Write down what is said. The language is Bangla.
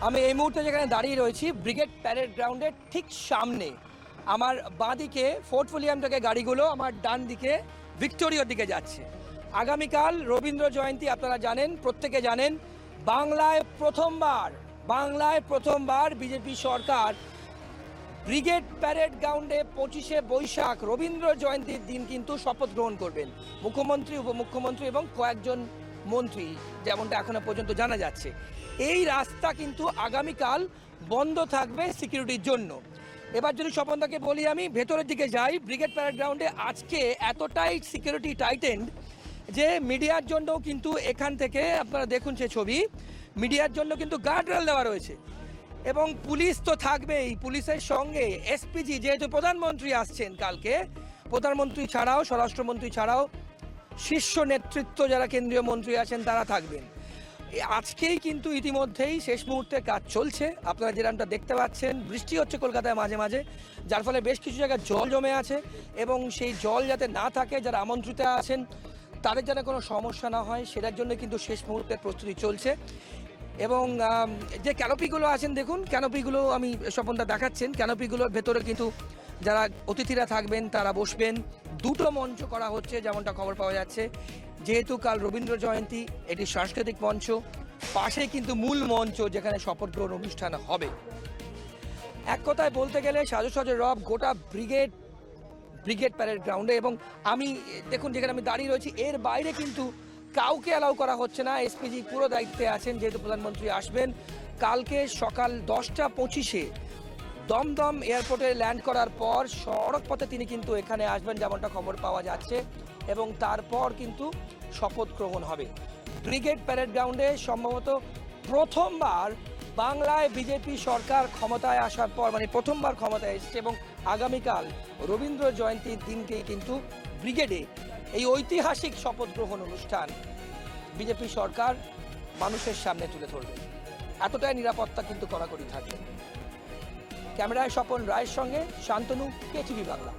আমি এই মুহূর্তে যেখানে দাঁড়িয়ে রয়েছি ব্রিগেড প্যারেড গ্রাউন্ডের ঠিক সামনে। আমার বাঁ দিকে ফোর্ট উইলিয়াম থেকে গাড়িগুলো, আমার ডান দিকে ভিক্টোরিয়ার দিকে যাচ্ছে। আগামীকাল রবীন্দ্র জয়ন্তী, আপনারা জানেন, প্রত্যেকে জানেন। বাংলায় প্রথমবার বিজেপি সরকার ব্রিগেড প্যারেড গ্রাউন্ডে 25শে বৈশাখ রবীন্দ্র জয়ন্তীর দিন কিন্তু শপথ গ্রহণ করবেন মুখ্যমন্ত্রী, উপমুখ্যমন্ত্রী এবং কয়েকজন মন্ত্রী, যেমনটা এখনো পর্যন্ত জানা যাচ্ছে। এই রাস্তা কিন্তু আগামীকাল বন্ধ থাকবে সিকিউরিটির জন্য। এবার যদি স্বপনদাকে বলি, আমি ভেতরের দিকে যাই, ব্রিগেড প্যারেড গ্রাউন্ডে আজকে এতটাই সিকিউরিটি টাইটেন্ড যে মিডিয়ার জন্যও কিন্তু এখান থেকে আপনারা দেখুন সে ছবি, মিডিয়ার জন্য কিন্তু গার্ডরেল দেওয়া রয়েছে এবং পুলিশ তো থাকবেই। পুলিশের সঙ্গে এসপিজি, যেহেতু প্রধানমন্ত্রী আসছেন কালকে, প্রধানমন্ত্রী ছাড়াও, স্বরাষ্ট্রমন্ত্রী ছাড়াও শীর্ষ নেতৃত্ব যারা কেন্দ্রীয় মন্ত্রী আছেন তারা থাকবেন। আজকেই কিন্তু ইতিমধ্যেই শেষ মুহূর্তে কাজ চলছে। আপনারা যেরকমটা দেখতে পাচ্ছেন, বৃষ্টি হচ্ছে কলকাতায় মাঝে মাঝে, যার ফলে বেশ কিছু জায়গায় জল জমে আছে এবং সেই জল যাতে না থাকে, যারা আমন্ত্রিত আছেন তাদের যেন কোনো সমস্যা না হয় সেটার জন্য কিন্তু শেষ মুহূর্তের প্রস্তুতি চলছে। এবং যে ক্যানোপিগুলো আছেন, দেখুন ক্যানোপিগুলো আমি স্বপনদা দেখাচ্ছেন, ক্যানোপিগুলোর ভেতরে কিন্তু যারা অতিথিরা থাকবেন তারা বসবেন। দুটো মঞ্চ করা হচ্ছে যেমনটা খবর পাওয়া যাচ্ছে, যেহেতু কাল রবীন্দ্র জয়ন্তী, এটি সাংস্কৃতিক মঞ্চ, পাশে কিন্তু মূল মঞ্চ যেখানে শপথ গ্রহণ অনুষ্ঠান হবে। এক কথায় বলতে গেলে সাজসজ্জা রব গোটা ব্রিগেড প্যারেড গ্রাউন্ডে। এবং আমি দেখুন যেখানে আমি দাঁড়িয়ে রয়েছি, এর বাইরে কিন্তু কাউকে অ্যালাউ করা হচ্ছে না। এসপিজি পুরো দায়িত্বে আছেন, যেহেতু প্রধানমন্ত্রী আসবেন। কালকে সকাল 10:25-এ দমদম এয়ারপোর্টে ল্যান্ড করার পর সড়ক পথে তিনি কিন্তু এখানে আসবেন যেমনটা খবর পাওয়া যাচ্ছে, এবং তারপর কিন্তু শপথ গ্রহণ হবে। ব্রিগেড প্যারেড গ্রাউন্ডে সম্ভবত প্রথমবার বাংলায় বিজেপি সরকার ক্ষমতায় আসার পর, মানে প্রথমবার ক্ষমতায় এসছে, এবং আগামীকাল রবীন্দ্র জয়ন্তীর দিনকেই কিন্তু ব্রিগেডে এই ঐতিহাসিক শপথ গ্রহণ অনুষ্ঠান বিজেপি সরকার মানুষের সামনে তুলে ধরবে। এতটাই নিরাপত্তা কিন্তু কড়াকড়ি থাকবে। ক্যামেরায় স্বপন রায়ের সঙ্গে শান্তনু, KTV বাংলা।